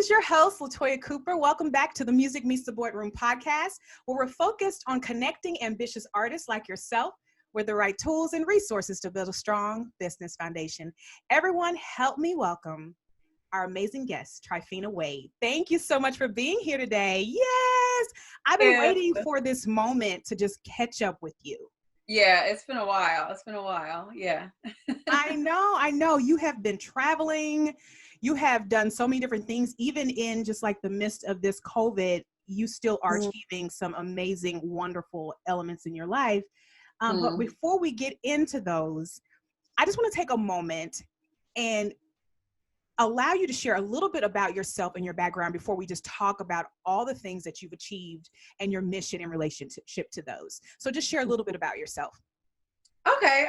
is your host, Latoya Cooper. Welcome back to the Music Meets the Boardroom podcast, where we're focused on connecting ambitious artists like yourself with the right tools and resources to build a strong business foundation. Everyone, help me welcome our amazing guest, Trifina Wade. Thank you so much for being here today. Yes, I've been waiting for this moment to just catch up with you. Yeah, it's been a while. Yeah. I know. You have been traveling. You have done so many different things, even in just like the midst of this COVID, you still are achieving some amazing, wonderful elements in your life. But before we get into those, I just want to take a moment and allow you to share a little bit about yourself and your background before we just talk about all the things that you've achieved and your mission in relationship to those. So just share a little bit about yourself. Okay.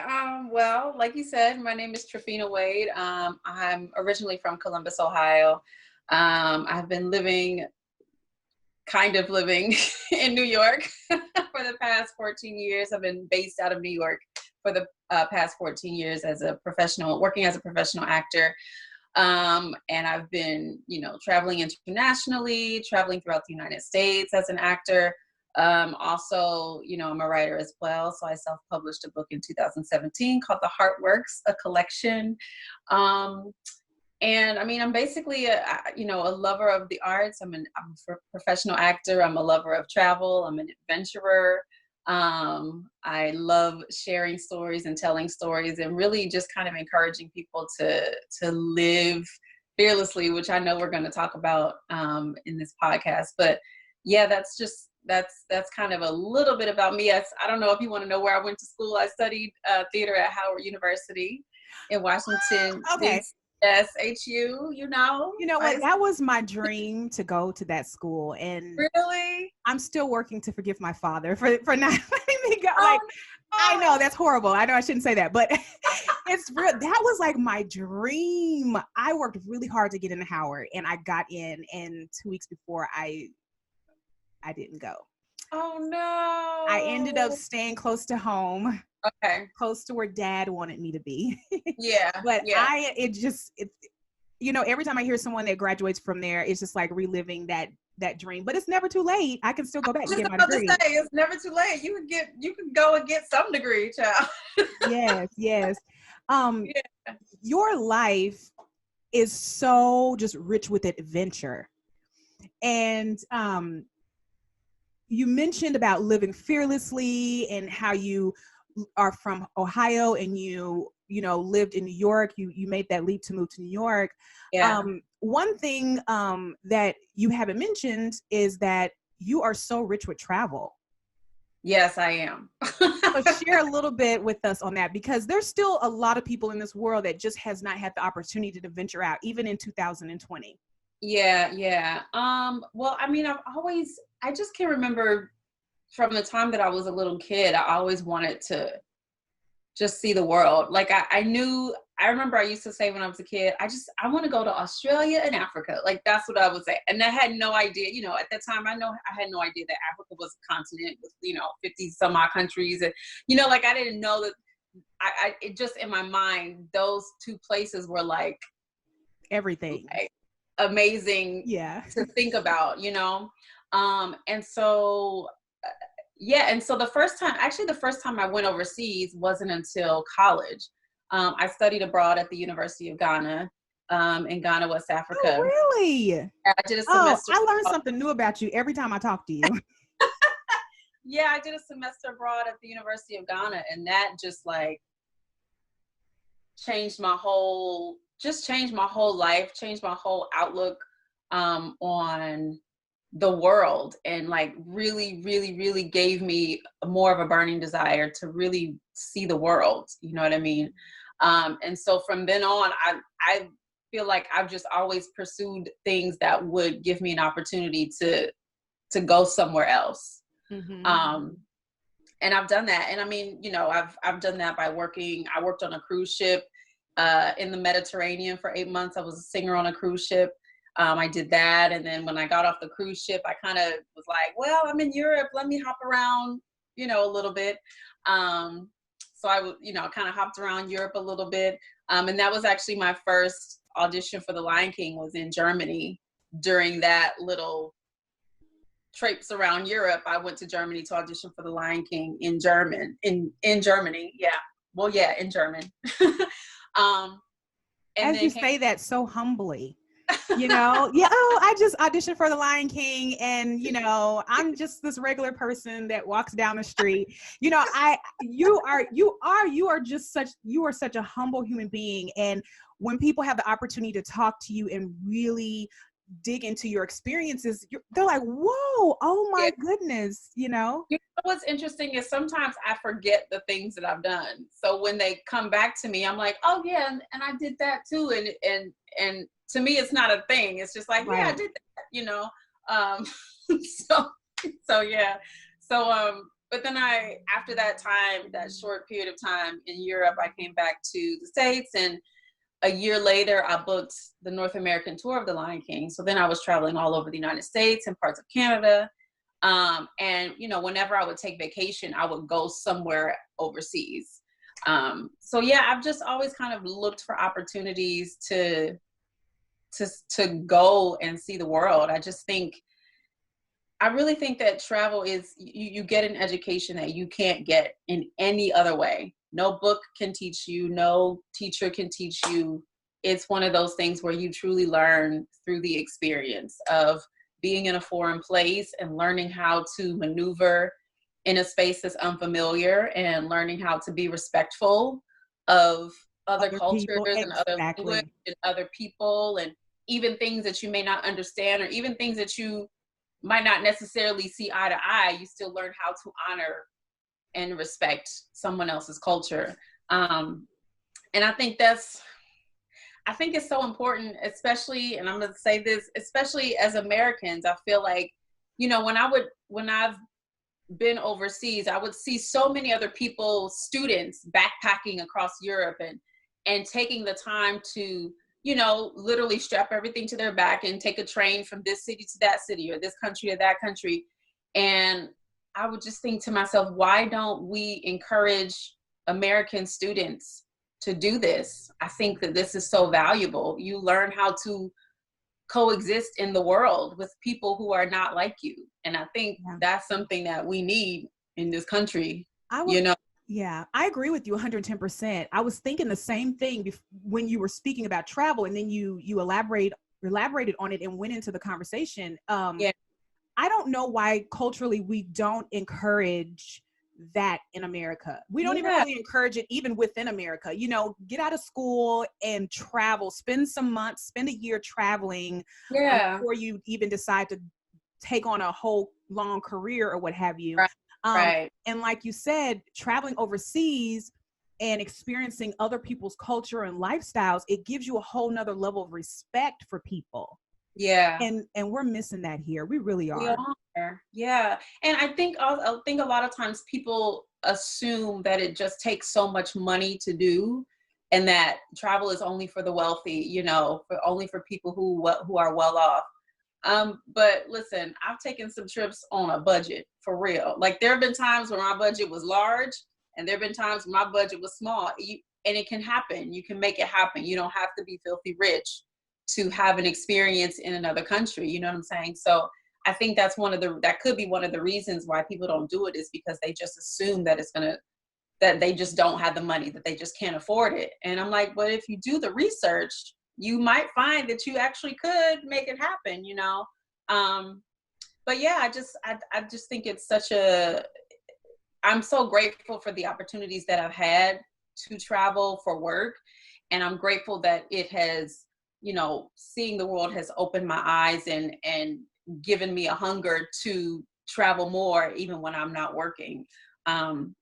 Well, like you said, my name is Trifina Wade. I'm originally from Columbus, Ohio. I've been living in New York for the past 14 years. I've been based out of New York for the past 14 years working as a professional actor. And I've been, traveling internationally, traveling throughout the United States as an actor. Also, I'm a writer as well. So I self-published a book in 2017 called The Heart Works, a collection. And I mean, I'm basically a lover of the arts. I'm a professional actor. I'm a lover of travel. I'm an adventurer. I love sharing stories and telling stories and really just kind of encouraging people to live fearlessly, which I know we're going to talk about in this podcast. But yeah, that's kind of a little bit about me. I don't know if you want to know where I went to school. I studied theater at Howard University in Washington. Okay. Yes, HU, You know what? That was my dream to go to that school. And really? I'm still working to forgive my father for not letting me go. I know that's horrible. I know I shouldn't say that, but it's real. That was like my dream. I worked really hard to get into Howard and I got in, and 2 weeks before I didn't go. Oh no. I ended up staying close to home. Okay. Close to where Dad wanted me to be. Yeah. But yeah. Every time I hear someone that graduates from there, it's just like reliving that dream. But it's never too late. I can still go back and get my degree. It's never too late. You can go and get some degree, child. Yes. Your life is so just rich with adventure. And you mentioned about living fearlessly and how you are from Ohio and you lived in New York. You made that leap to move to New York. Yeah. One thing that you haven't mentioned is that you are so rich with travel. Yes, I am. So share a little bit with us on that, because there's still a lot of people in this world that just has not had the opportunity to venture out, even in 2020. Yeah. Well, I mean, I just can't remember from the time that I was a little kid, I always wanted to just see the world. Like I remember I used to say when I was a kid, I want to go to Australia and Africa. Like that's what I would say. And I had no idea, at that time, I had no idea that Africa was a continent with, 50 some odd countries. And, I didn't know that it just in my mind, those two places were like everything. Like, amazing to think about, and so the first time I went overseas wasn't until college. I studied abroad at the University of Ghana in Ghana, West Africa. Oh, really? I did a semester. I learned something new about you every time I talk to you. Yeah, I did a semester abroad at the University of Ghana, and that just like changed my whole life, changed my whole outlook on the world, and like really, really, really gave me more of a burning desire to really see the world. You know what I mean? And so from then on, I feel like I've just always pursued things that would give me an opportunity to go somewhere else. Mm-hmm. And I've done that. And I mean, I've done that by working. I worked on a cruise ship in the Mediterranean for 8 months. I was a singer on a cruise ship. I did that. And then when I got off the cruise ship, I kind of was like, well, I'm in Europe. Let me hop around, a little bit. So I kind of hopped around Europe a little bit. And that was actually my first audition for The Lion King was in Germany. during that little traipse around Europe, I went to Germany to audition for The Lion King in Germany. Yeah. Well, yeah, in German. And As then you say that so humbly, you know, yeah, oh, I just auditioned for The Lion King, and you know, I'm just this regular person that walks down the street. You know, you are such a humble human being. And when people have the opportunity to talk to you and really dig into your experiences, they're like, whoa, oh my goodness, you know? You know what's interesting is sometimes I forget the things that I've done. So when they come back to me, I'm like, oh yeah, and I did that too. And to me, it's not a thing. It's just like, yeah, I did that, you know? So yeah. So, but then after that time, that short period of time in Europe, I came back to the States, and a year later, I booked the North American tour of The Lion King. So then I was traveling all over the United States and parts of Canada. And, you know, whenever I would take vacation, I would go somewhere overseas. So yeah, I've just always kind of looked for opportunities to go and see the world. I really think that travel is, you get an education that you can't get in any other way. No book can teach you, no teacher can teach you. It's one of those things where you truly learn through the experience of being in a foreign place and learning how to maneuver in a space that's unfamiliar, and learning how to be respectful of other cultures people, and other language and other people, and even things that you may not understand, or even things that you might not necessarily see eye to eye. You still learn how to honor and respect someone else's culture. And I think it's so important, especially, and I'm going to say this, especially as Americans. I feel like, you know, when I've been overseas, I would see so many other people, students backpacking across Europe and taking the time to, you know, literally strap everything to their back and take a train from this city to that city, or this country to that country. And I would just think to myself, why don't we encourage American students to do this? I think that this is so valuable. You learn how to coexist in the world with people who are not like you. And I think that's something that we need in this country, you know? Yeah, I agree with you 110%. I was thinking the same thing when you were speaking about travel, and then you elaborated on it and went into the conversation. I don't know why culturally we don't encourage that in America. We don't even really encourage it even within America. You know, get out of school and travel, spend some months, spend a year traveling before you even decide to take on a whole long career or what have you. Right. And like you said, traveling overseas and experiencing other people's culture and lifestyles, it gives you a whole nother level of respect for people. Yeah. And we're missing that here. We really are. We are. Yeah. And I think a lot of times people assume that it just takes so much money to do, and that travel is only for the wealthy, you know, only for people who are well off. But listen, I've taken some trips on a budget, for real. Like, there have been times where my budget was large, and there have been times when my budget was small. And it can happen. You can make it happen. You don't have to be filthy rich to have an experience in another country. You know what I'm saying? So I think that could be one of the reasons why people don't do it, is because they just assume that that they just don't have the money, that they just can't afford it. And I'm like, but if you do the research, you might find that you actually could make it happen, you know? But yeah, I just think it's I'm so grateful for the opportunities that I've had to travel for work. And I'm grateful that it has, you know, seeing the world has opened my eyes and given me a hunger to travel more, even when I'm not working. I'm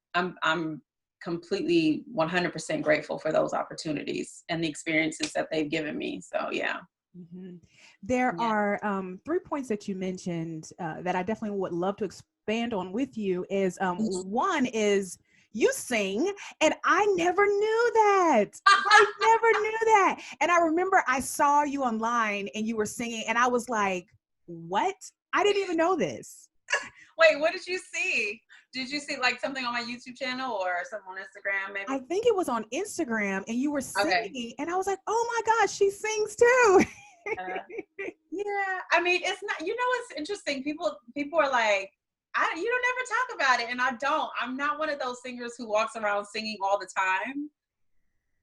completely 100% grateful for those opportunities and the experiences that they've given me. So yeah. Mm-hmm. There are 3 points that you mentioned that I definitely would love to expand on with you. Is one is you sing, and I never knew that. I never knew that. And I remember I saw you online and you were singing, and I was like, what? I didn't even know this. Wait, what did you see? Did you see like something on my YouTube channel or something on Instagram maybe? I think it was on Instagram, and you were singing, and I was like, oh my gosh, she sings too. Yeah, I mean, it's not, it's interesting. People are like, you don't ever talk about it. And I don't. I'm not one of those singers who walks around singing all the time.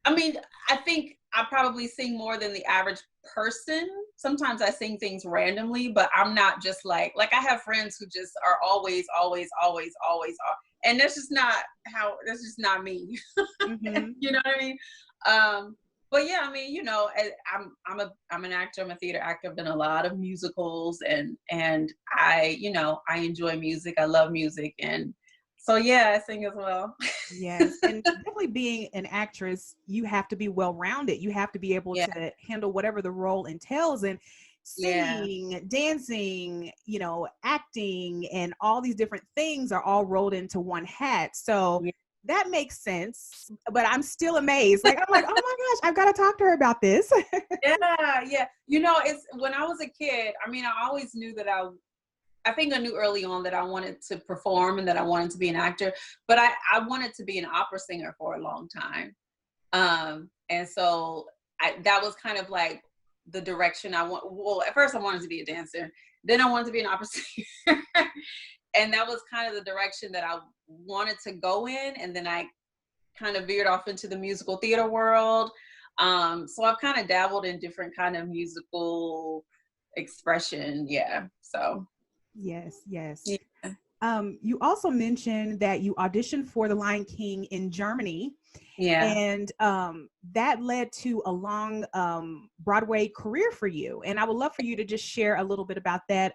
I mean, I think I probably sing more than the average person. Sometimes I sing things randomly, but I'm not just like I have friends who just are always, always, always, always, and that's just not me. Mm-hmm. You know what I mean? But yeah, I mean, I'm an actor. I'm a theater actor. I've done a lot of musicals, and I enjoy music. I love music, and so yeah, I sing as well. Yes. And definitely being an actress, you have to be well-rounded. You have to be able Yeah, to handle whatever the role entails. And yeah, singing, dancing, acting, and all these different things are all rolled into one hat. So yeah. that makes sense. But I'm still amazed. Like, I'm like, oh my gosh, I've got to talk to her about this. Yeah, yeah. It's when I was a kid, I mean, I always knew that I think I knew early on that I wanted to perform and that I wanted to be an actor, but I wanted to be an opera singer for a long time. And so that was kind of like the direction I want. Well, at first I wanted to be a dancer, then I wanted to be an opera singer. And that was kind of the direction that I wanted to go in. And then I kind of veered off into the musical theater world. So I've kind of dabbled in different kind of musical expression. Yeah. So Yes, yes. yeah. You also mentioned that you auditioned for The Lion King in Germany, Yeah. and that led to a long Broadway career for you. And I would love for you to just share a little bit about that.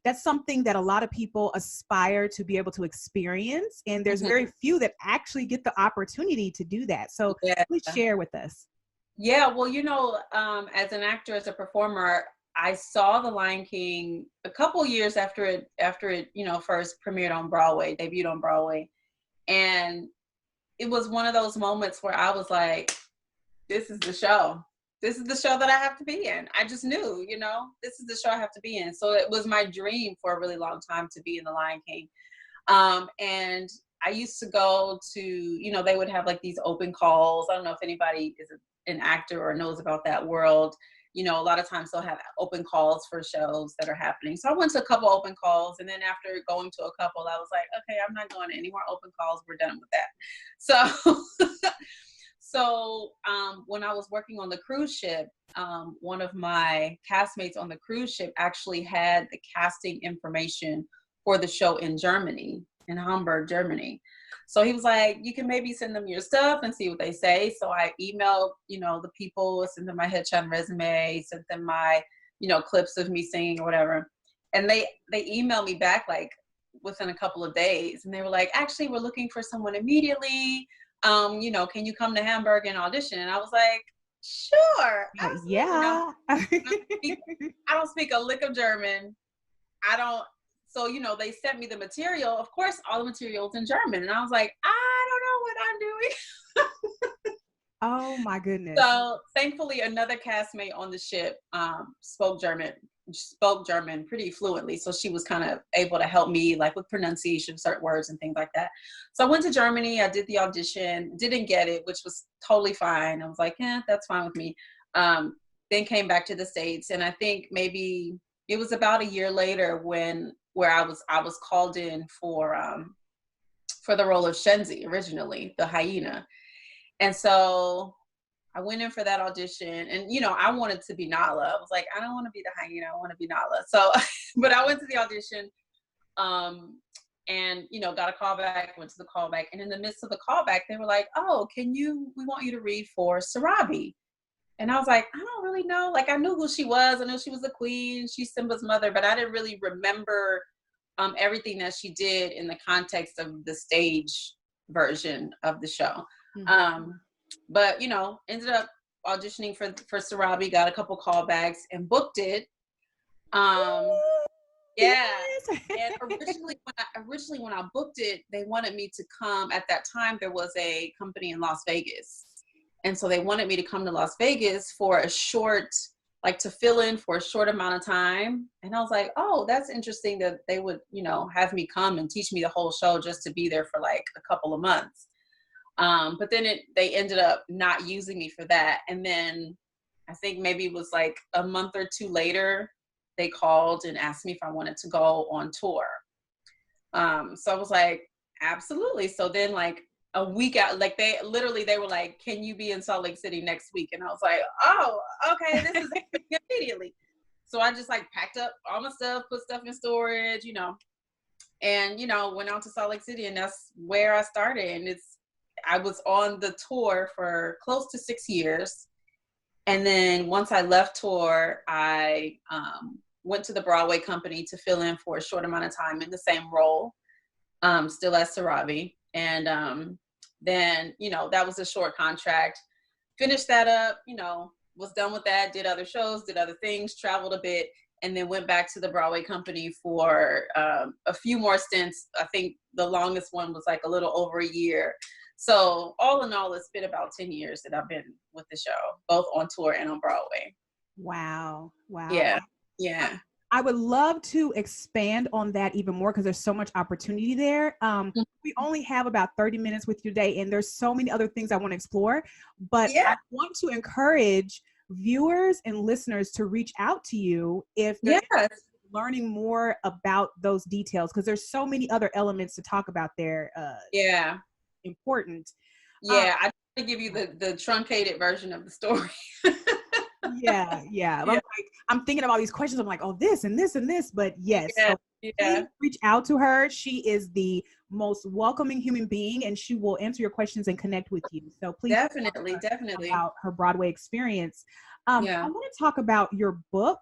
That's something that a lot of people aspire to be able to experience, and there's Mhm. very few that actually get the opportunity to do that. So Yeah. please share with us. Yeah. Well, as an actor, as a performer, I saw The Lion King a couple years after it, first premiered on Broadway, debuted on Broadway. And it was one of those moments where I was like, this is the show. This is the show that I have to be in. I just knew, this is the show I have to be in. So it was my dream for a really long time to be in The Lion King. And I used to go to, they would have like these open calls. I don't know if anybody is an actor or knows about that world. A lot of times they'll have open calls for shows that are happening. So I went to a couple open calls, and then after going to a couple, I was like, okay, I'm not going to any more open calls. We're done with that. So, when I was working on the cruise ship, one of my castmates on the cruise ship actually had the casting information for the show in Germany, in Hamburg, Germany. So he was like, you can maybe send them your stuff and see what they say. So I emailed, the people, sent them my headshot and resume, sent them my, clips of me singing or whatever. And they emailed me back like within a couple of days. And they were like, actually, we're looking for someone immediately. Can you come to Hamburg and audition? And I was like, sure, absolutely. Yeah. I don't speak a lick of German. I don't. So, they sent me the material. Of course, all the materials in German. And I was like, I don't know what I'm doing. Oh my goodness. So thankfully, another castmate on the ship spoke German pretty fluently. So she was kind of able to help me like with pronunciation, certain words and things like that. So I went to Germany. I did the audition, didn't get it, which was totally fine. I was like, that's fine with me. Then came back to the States. And I think maybe it was about a year later where I was called in for the role of Shenzi, originally the hyena. And so I went in for that audition, and I wanted to be Nala. I was like, I don't want to be the hyena, I want to be Nala. So but I went to the audition, and got a call back, went to the callback, and in the midst of the callback they were like, oh, we want you to read for Sarabi. And I was like, I don't really know. Like, I knew who she was. I knew she was the queen. She's Simba's mother, but I didn't really remember everything that she did in the context of the stage version of the show. Mm-hmm. But ended up auditioning for Sarabi, got a couple callbacks and booked it. Yeah. Yes. And originally when I booked it, they wanted me to come. At that time, there was a company in Las Vegas. And so they wanted me to come to Las Vegas for a short, like to fill in for a short amount of time. And I was like, oh, that's interesting that they would, have me come and teach me the whole show just to be there for like a couple of months. But then they ended up not using me for that. And then I I think maybe it was like a month or two later, they called and asked me if I wanted to go on tour. So I was like, absolutely. So then like a week out, like they were like, can you be in Salt Lake City next week? And I was like, oh, okay, this is happening immediately. So I just like packed up all my stuff, put stuff in storage, and, went out to Salt Lake City, and that's where I started. And I was on the tour for close to 6 years. And then once I left tour, I went to the Broadway company to fill in for a short amount of time in the same role, still as Sarabi. And then, that was a short contract. Finished that up, was done with that, did other shows, did other things, traveled a bit, and then went back to the Broadway company for a few more stints. I think the longest one was like a little over a year. So all in all, it's been about 10 years that I've been with the show, both on tour and on Broadway. Wow. Yeah. Yeah. I would love to expand on that even more because there's so much opportunity there. We only have about 30 minutes with you today, and there's so many other things I want to explore, but I want to encourage viewers and listeners to reach out to you if they're interested in learning more about those details, because there's so many other elements to talk about there. Important. I try to give you the truncated version of the story. I'm thinking of all these questions. I'm like, oh, this and this and this, but yes. So please reach out to her. She is the most welcoming human being, and she will answer your questions and connect with you. So please definitely about her Broadway experience. I want to talk about your book.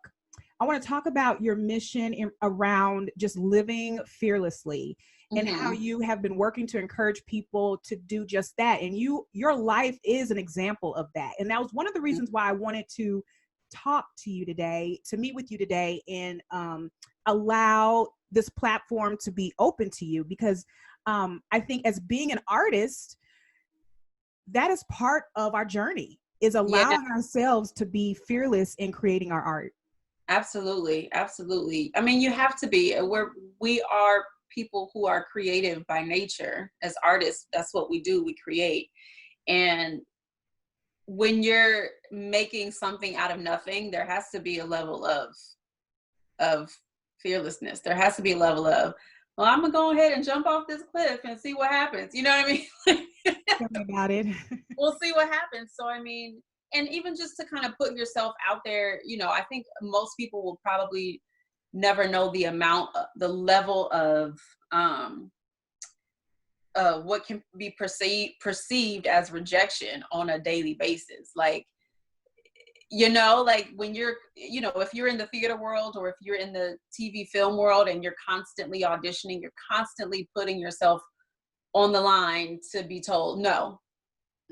I want to talk about your mission around just living fearlessly, and how you have been working to encourage people to do just that. And your life is an example of that. And that was one of the reasons why I wanted to talk to you today, to meet with you today, and allow this platform to be open to you, because I think as being an artist, that is part of our journey, is allowing ourselves to be fearless in creating our art. Absolutely. Absolutely. I mean, you have to be. We are people who are creative by nature. As artists, that's what we do. We create. And when you're making something out of nothing, there has to be a level of fearlessness. There has to be a level of, well, I'm gonna go ahead and jump off this cliff and see what happens. You know what I mean? Tell me about it. We'll see what happens. So, I mean, and even just to kind of put yourself out there, I think most people will probably never know the level of what can be perceived as rejection on a daily basis. Like, like when you're, if you're in the theater world, or if you're in the TV film world, and you're constantly auditioning, you're constantly putting yourself on the line to be told no.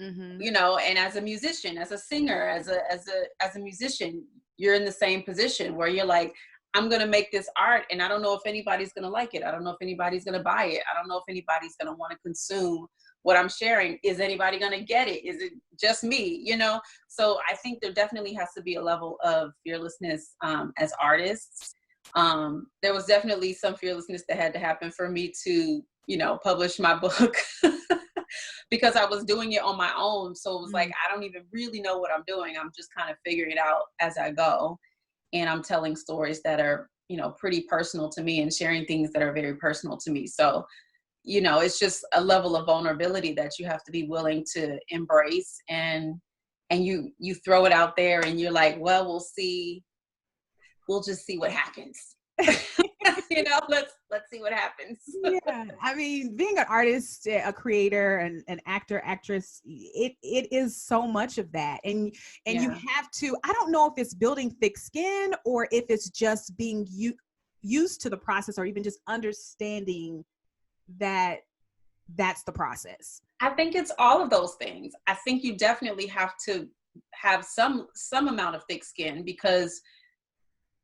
And as a musician, as a singer, as a musician, you're in the same position where you're like, I'm going to make this art, and I don't know if anybody's going to like it. I don't know if anybody's going to buy it. I don't know if anybody's going to want to consume what I'm sharing. Is anybody going to get it? Is it just me? So I think there definitely has to be a level of fearlessness as artists. There was definitely some fearlessness that had to happen for me to, publish my book. Because I was doing it on my own. So it was like, I don't even really know what I'm doing. I'm just kind of figuring it out as I go. And I'm telling stories that are, pretty personal to me, and sharing things that are very personal to me. So, it's just a level of vulnerability that you have to be willing to embrace, and you throw it out there, and you're like, well, we'll just see what happens. Let's see what happens. Yeah, I mean, being an artist, a creator, and an actor, actress, it is so much of that, and you have to. I don't know if it's building thick skin, or if it's just being used to the process, or even just understanding that that's the process. I think it's all of those things. I think you definitely have to have some amount of thick skin, because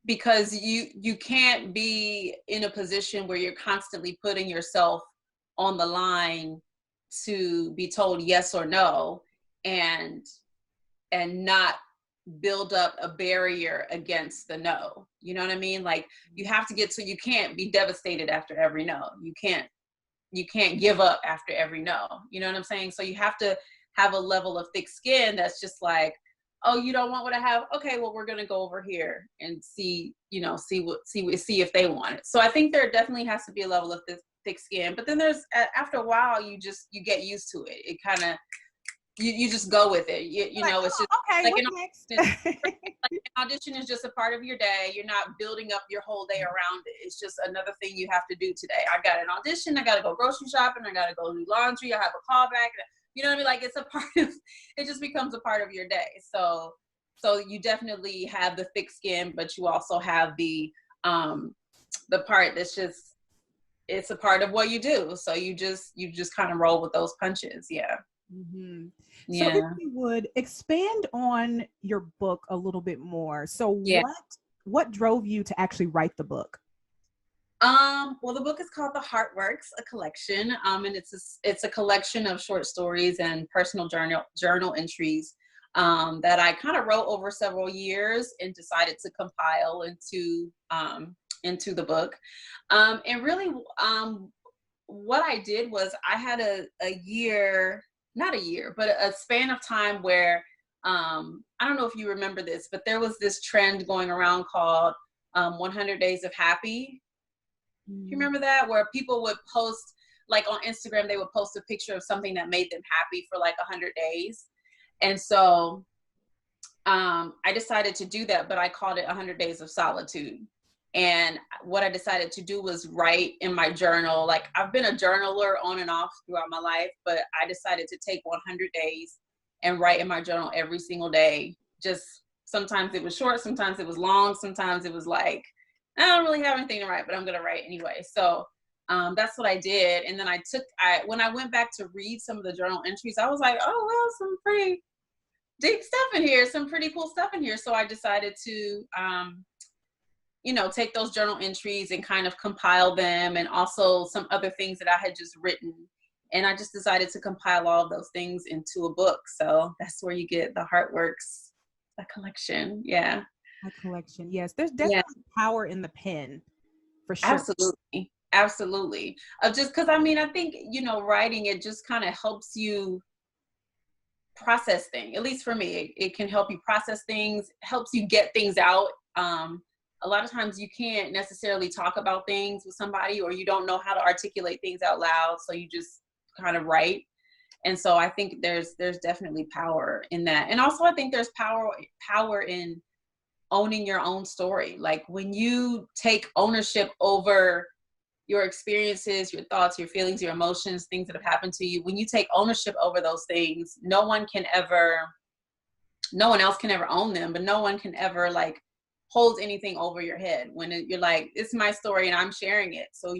you can't be in a position where you're constantly putting yourself on the line to be told yes or no, and not build up a barrier against the no. You know what I mean? Like, you have to you can't be devastated after every no. You can't give up after every no. You know what I'm saying? So you have to have a level of thick skin that's just like, oh, you don't want what I have? Okay, well, we're going to go over here and see, see if they want it. So I think there definitely has to be a level of thick skin, but then after a while, you get used to it. It kind of, you just go with it. It's just okay, like what's next? like an audition is just a part of your day. You're not building up your whole day around it. It's just another thing you have to do today. I got an audition. I got to go grocery shopping. I got to go do laundry. I have a callback. You know what I mean? Like it's a part of, it just becomes a part of your day. So you definitely have the thick skin, but you also have the part that's just, it's a part of what you do. So you just kind of roll with those punches. Yeah. Mm-hmm. Yeah. So if you would expand on your book a little bit more. So yeah. what drove you to actually write the book? Well, the book is called The Heartworks, a collection. And it's a collection of short stories and personal journal entries that I kind of wrote over several years and decided to compile into the book. And really, what I did was I had a year, not a year, but a span of time where, I don't know if you remember this, but there was this trend going around called 100 Days of Happy. Do you remember that? Where people would post, like on Instagram, they would post a picture of something that made them happy for like 100 days. And so I decided to do that, but I called it 100 Days of Solitude. And what I decided to do was write in my journal. Like I've been a journaler on and off throughout my life, but I decided to take 100 days and write in my journal every single day. Just sometimes it was short, sometimes it was long, sometimes it was like, I don't really have anything to write, but I'm going to write anyway. So that's what I did. And then when I went back to read some of the journal entries, I was like, oh, well, some pretty deep stuff in here, some pretty cool stuff in here. So I decided to, take those journal entries and kind of compile them, and also some other things that I had just written. And I just decided to compile all of those things into a book. So that's where you get The Heartworks, a collection. Yeah. A collection. Yes. There's definitely power in the pen, for sure. Absolutely. Just because, I think, writing, it just kind of helps you process things. At least for me, it can help you process things, helps you get things out. A lot of times you can't necessarily talk about things with somebody, or you don't know how to articulate things out loud. So you just kind of write. And so I think there's definitely power in that. And also I think there's power in owning your own story. Like when you take ownership over your experiences, your thoughts, your feelings, your emotions, things that have happened to you, when you take ownership over those things, no one else can ever own them, but no one can ever like hold anything over your head when you're like, it's my story and I'm sharing it. So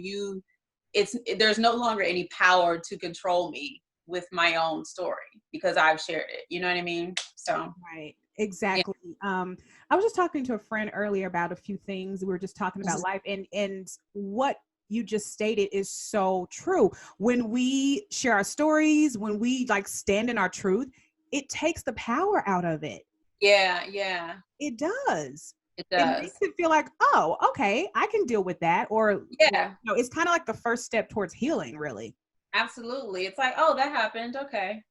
there's no longer any power to control me with my own story because I've shared it. You know what I mean? So. Right. Exactly. Yeah. I was just talking to a friend earlier about a few things. We were just talking about life, and what you just stated is so true. When we share our stories, when we like stand in our truth, it takes the power out of it. Yeah. It does. It does. It makes it feel like, oh, okay, I can deal with that. Or it's kind of like the first step towards healing, really. Absolutely. It's like, oh, that happened. Okay,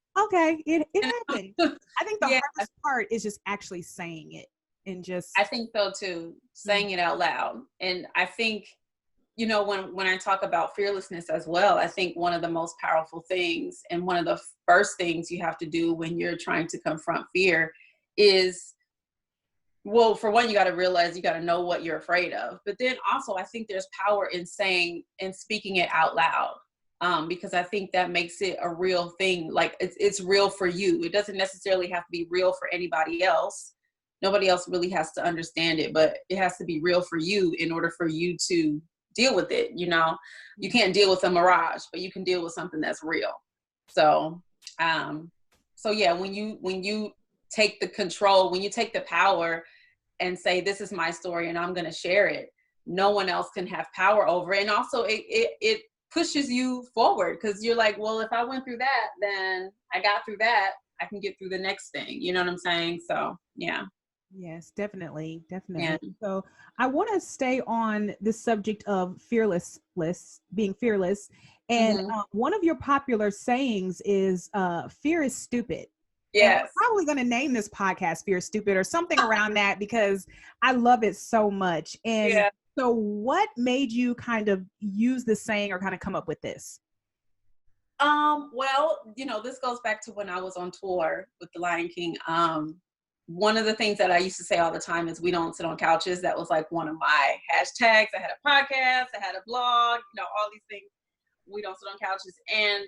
it happened. I think the hardest part is just actually saying it, and just. I think so too, saying it out loud. And I think, when I talk about fearlessness as well, I think one of the most powerful things, and one of the first things you have to do when you're trying to confront fear is, well, for one, you got to realize, you got to know what you're afraid of. But then also, I think there's power in saying and speaking it out loud. Because I think that makes it a real thing. Like it's real for you. It doesn't necessarily have to be real for anybody else. Nobody else really has to understand it, but it has to be real for you in order for you to deal with it. You can't deal with a mirage, but you can deal with something that's real. So, yeah, when you take the control, when you take the power and say, this is my story and I'm going to share it, no one else can have power over it. And also it pushes you forward, because you're like, well, if I went through that, then I got through that, I can get through the next thing. You know what I'm saying? So, yeah. Yes, definitely. Yeah. So I want to stay on the subject of being fearless. And one of your popular sayings is, fear is stupid. And we're Yes. probably going to name this podcast Fear Stupid or something around that because I love it so much. And Yeah. so what made you kind of use this saying or kind of come up with this? Well, this goes back to when I was on tour with the Lion King. One of the things that I used to say all the time is we don't sit on couches. That was like one of my hashtags. I had a podcast, I had a blog, all these things. We don't sit on couches. And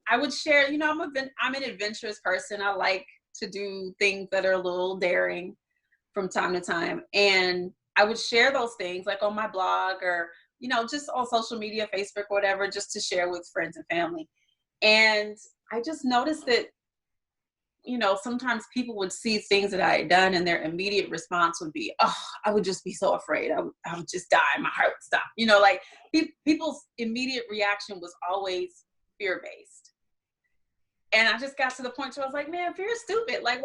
I would share, I'm an adventurous person. I like to do things that are a little daring from time to time. And I would share those things like on my blog or, just on social media, Facebook, whatever, just to share with friends and family. And I just noticed that, sometimes people would see things that I had done and their immediate response would be, oh, I would just be so afraid. I would just die. My heart would stop. Like people's immediate reaction was always fear-based. And I just got to the point where I was like, man, fear is stupid. Why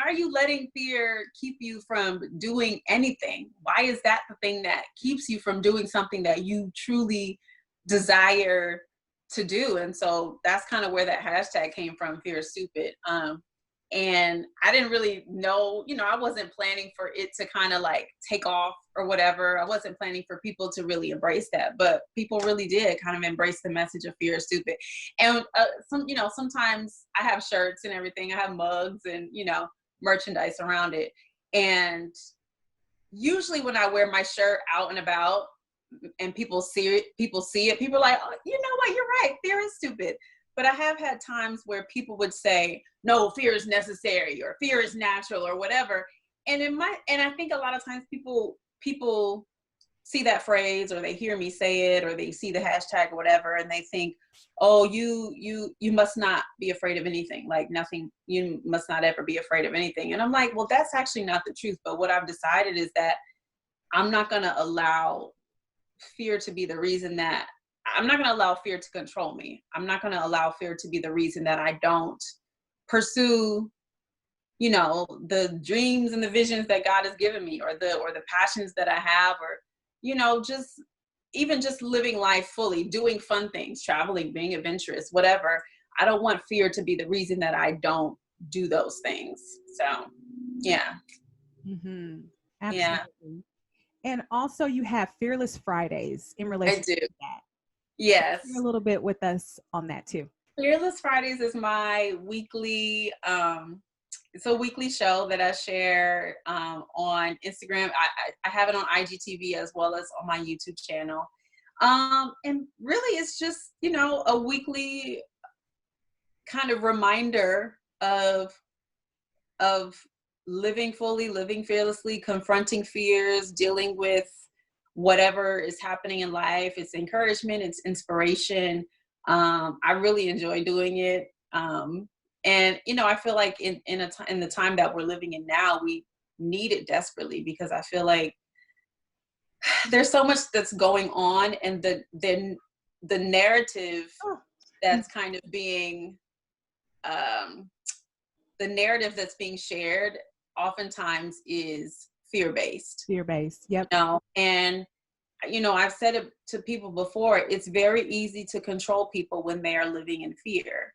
are you letting fear keep you from doing anything? Why is that the thing that keeps you from doing something that you truly desire to do? And so that's kind of where that hashtag came from, fear is stupid. And I didn't really know, I wasn't planning for it to kind of like take off or whatever. I wasn't planning for people to really embrace that, but people really did kind of embrace the message of fear is stupid. And sometimes I have shirts and everything. I have mugs and, merchandise around it. And usually when I wear my shirt out and about and people see it, people are like, oh, you know what, you're right, fear is stupid. But I have had times where people would say, no, fear is necessary or fear is natural or whatever. And I think a lot of times people see that phrase or they hear me say it or they see the hashtag or whatever and they think, oh, you must not be afraid of anything, like nothing, you must not ever be afraid of anything. And I'm like, well, that's actually not the truth. But what I've decided is that I'm not going to allow fear to be the reason that I'm not going to allow fear to control me. I'm not going to allow fear to be the reason that I don't pursue, the dreams and the visions that God has given me or the passions that I have or, just living life fully, doing fun things, traveling, being adventurous, whatever. I don't want fear to be the reason that I don't do those things. So, yeah. Mm-hmm. Yeah. Absolutely. And also you have Fearless Fridays in I relation do. to that. Yes. Share a little bit with us on that too. Fearless Fridays is my weekly, it's a weekly show that I share on Instagram. I have it on IGTV as well as on my YouTube channel. And really it's just, a weekly kind of reminder of living fully, living fearlessly, confronting fears, dealing with whatever is happening in life. It's encouragement, it's inspiration. I really enjoy doing it. And, I feel like in the time that we're living in now, we need it desperately because I feel like there's so much that's going on and the narrative that's kind of being, the narrative that's being shared oftentimes is fear-based. Fear-based, yep. And I've said it to people before, it's very easy to control people when they are living in fear.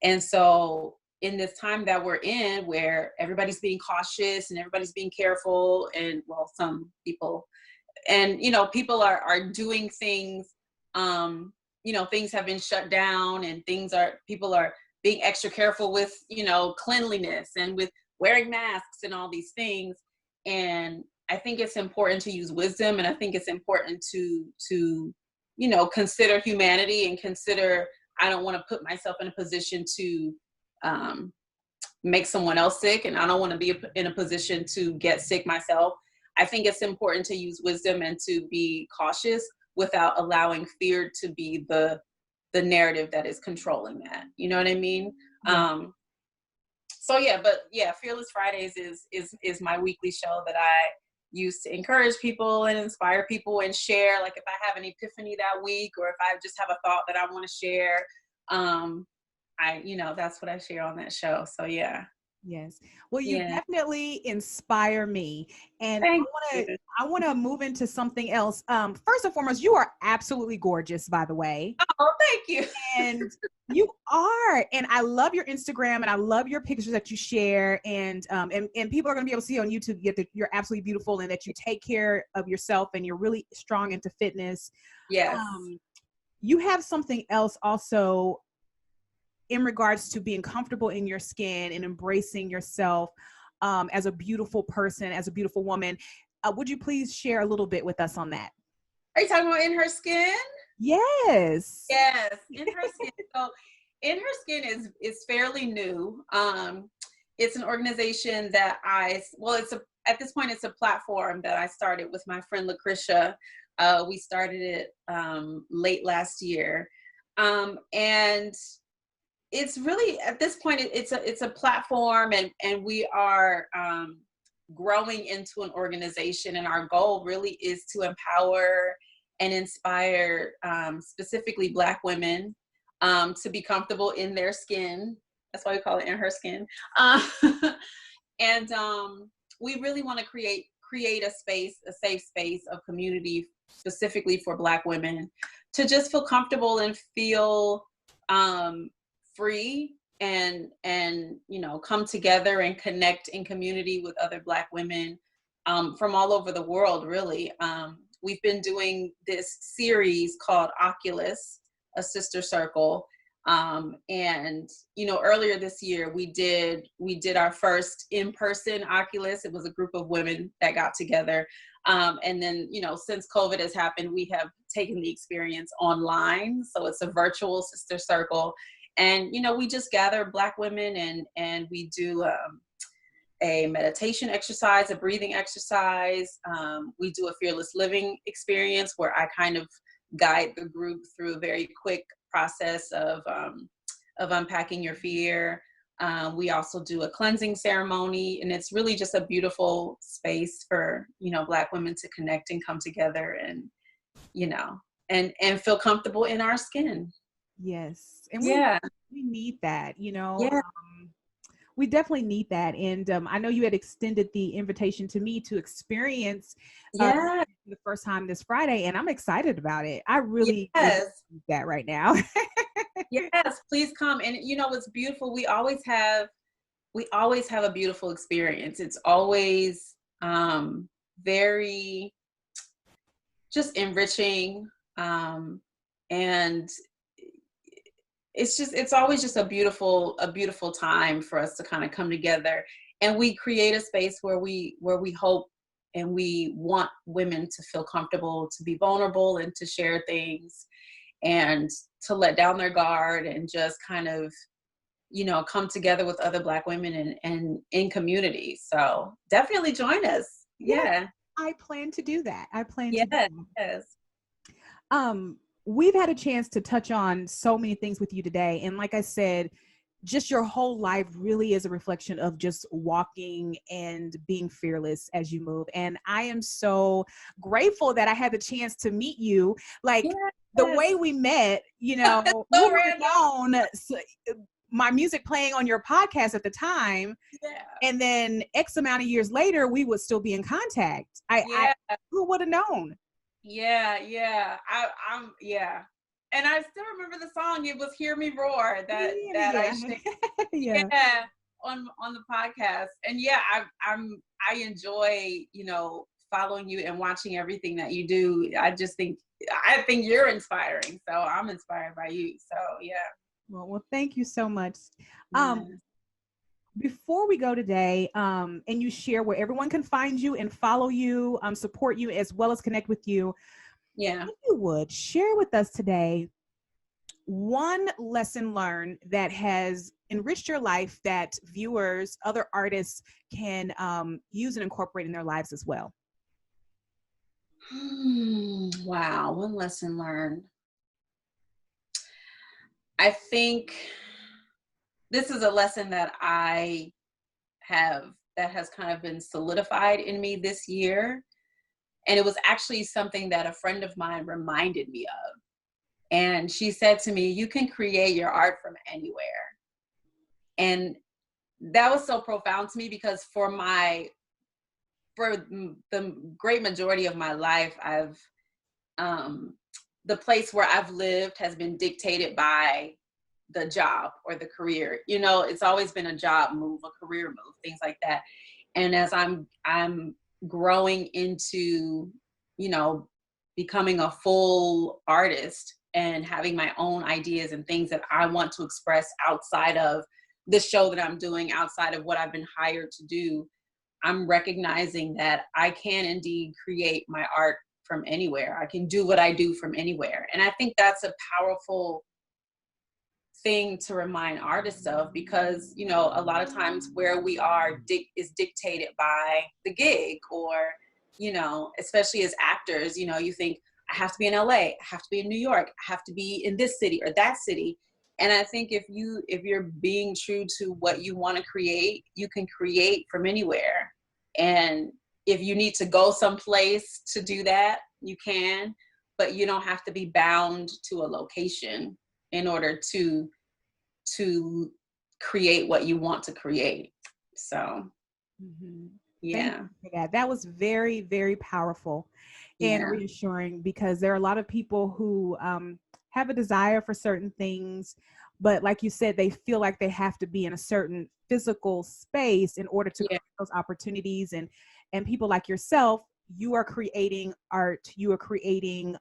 And so in this time that we're in where everybody's being cautious and everybody's being careful and some people and, people are doing things, things have been shut down and people are being extra careful with, cleanliness and with wearing masks and all these things. And I think it's important to use wisdom. And I think it's important to consider humanity and consider, I don't want to put myself in a position to make someone else sick. And I don't want to be in a position to get sick myself. I think it's important to use wisdom and to be cautious without allowing fear to be the narrative that is controlling that. You know what I mean? Yeah. Fearless Fridays is my weekly show that I use to encourage people and inspire people and share. Like if I have an epiphany that week, or if I just have a thought that I want to share, that's what I share on that show. So yeah. Yes. Well, you definitely inspire me. And I want to move into something else. First and foremost, you are absolutely gorgeous, by the way. Oh, thank you. And You are, and I love your Instagram, and I love your pictures that you share, and people are going to be able to see on YouTube that you're absolutely beautiful, and that you take care of yourself, and you're really strong into fitness. Yes. You have something else also in regards to being comfortable in your skin and embracing yourself as a beautiful person, as a beautiful woman. Would you please share a little bit with us on that? Are you talking about In Her Skin? Yes. Yes, In Her Skin. So In Her Skin is fairly new. It's an organization that at this point, it's a platform that I started with my friend Lucretia. We started it late last year. And it's really, at this point, it's a platform, and we are growing into an organization, and our goal really is to empower and inspire specifically Black women to be comfortable in their skin. That's why we call it In Her Skin. And we really want to create a safe space of community specifically for Black women to just feel comfortable and feel free and come together and connect in community with other Black women from all over the world, really. We've been doing this series called Oculus, a sister circle. And earlier this year we did our first in-person Oculus. It was a group of women that got together. And then, since COVID has happened, we have taken the experience online. So it's a virtual sister circle. And, we just gather Black women and we do a meditation exercise, a breathing exercise. We do a fearless living experience where I kind of guide the group through a very quick process of unpacking your fear. We also do a cleansing ceremony, and it's really just a beautiful space for, Black women to connect and come together and, and feel comfortable in our skin. Yes. And we need that, Yeah. We definitely need that. And I know you had extended the invitation to me to experience the first time this Friday, and I'm excited about it. I really need that right now. Yes, please come. And what's beautiful, we always have a beautiful experience. It's always very just enriching. And it's always just a beautiful time for us to kind of come together, and we create a space where we hope and we want women to feel comfortable, to be vulnerable, and to share things, and to let down their guard, and just kind of, come together with other Black women and in community. So definitely join us. Yeah. I plan to do that. Yes. We've had a chance to touch on so many things with you today. And like I said, just your whole life really is a reflection of just walking and being fearless as you move. And I am so grateful that I had the chance to meet you. Like the way we met, we were known, my music playing on your podcast at the time. Yeah. And then X amount of years later, we would still be in contact. Who would have known? Yeah. And I still remember the song. It was "Hear Me Roar" that I shared on the podcast. And I enjoy, following you and watching everything that you do. I think you're inspiring. So I'm inspired by you. So yeah. Well, thank you so much. Before we go today, and you share where everyone can find you and follow you, support you, as well as connect with you. Yeah. If you would share with us today one lesson learned that has enriched your life that viewers, other artists can use and incorporate in their lives as well. Wow. One lesson learned. I think this is a lesson that has kind of been solidified in me this year. And it was actually something that a friend of mine reminded me of. And she said to me, "You can create your art from anywhere." And that was so profound to me, because for the great majority of my life, the place where I've lived has been dictated by the job or the career. You know, it's always been a job move, a career move, things like that. And as I'm growing into, you know, becoming a full artist and having my own ideas and things that I want to express outside of the show that I'm doing, outside of what I've been hired to do, I'm recognizing that I can indeed create my art from anywhere. I can do what I do from anywhere. And I think that's a powerful thing to remind artists of, because, you know, a lot of times where we are is dictated by the gig, or, you know, especially as actors, you know, you think, I have to be in LA, I have to be in New York, I have to be in this city or that city. And I think if you're being true to what you want to create, you can create from anywhere. And if you need to go someplace to do that, you can, but you don't have to be bound to a location in order to create what you want to create. So, yeah. Thank you for that. That was very, very powerful and reassuring, because there are a lot of people who have a desire for certain things, but like you said, they feel like they have to be in a certain physical space in order to create those opportunities. And people like yourself, you are creating art, you are creating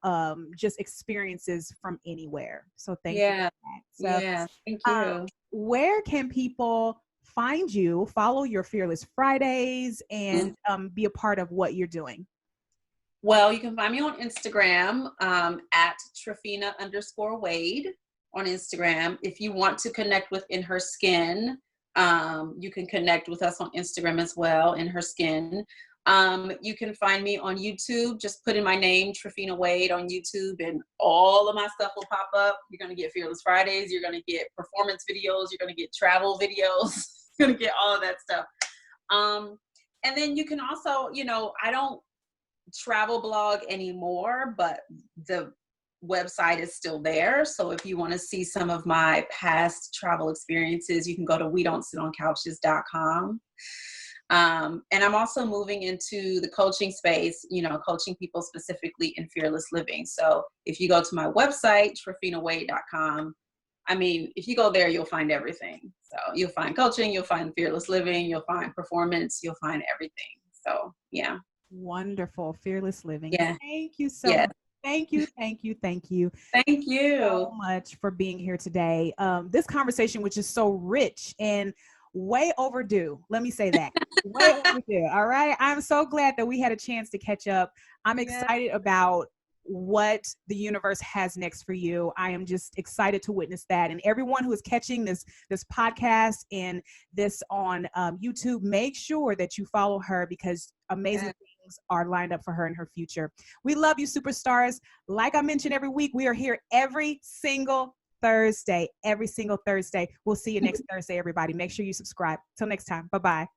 just experiences from anywhere. So thank you for that. So, thank you. Where can people find you, follow your Fearless Fridays, and be a part of what you're doing? Well, you can find me on Instagram at Trafina_Wade on Instagram. If you want to connect with In Her Skin, you can connect with us on Instagram as well, In Her Skin. You can find me on YouTube. Just put in my name, Trafina Wade, on YouTube, and all of my stuff will pop up. You're going to get Fearless Fridays. You're going to get performance videos. You're going to get travel videos. You're going to get all of that stuff. And then you can also, you know, I don't travel blog anymore, but the website is still there. So if you want to see some of my past travel experiences, you can go to wedon'tsitoncouches.com. And I'm also moving into the coaching space, you know, coaching people specifically in fearless living. So if you go to my website, trafinawade.com, I mean, if you go there, you'll find everything. So you'll find coaching, you'll find fearless living, you'll find performance, you'll find everything. So, yeah. Wonderful. Fearless living. Yeah. Thank you so much. Thank you. Thank you. Thank you. Thank you so much for being here today. This conversation, which is so rich and way overdue. Let me say that. Way overdue. All right. I'm so glad that we had a chance to catch up. I'm excited about what the universe has next for you. I am just excited to witness that. And everyone who is catching this podcast and this on YouTube, make sure that you follow her, because amazing things are lined up for her in her future. We love you, superstars. Like I mentioned every week, we are here every single Thursday. We'll see you next Thursday, everybody. Make sure you subscribe. Till next time. Bye-bye.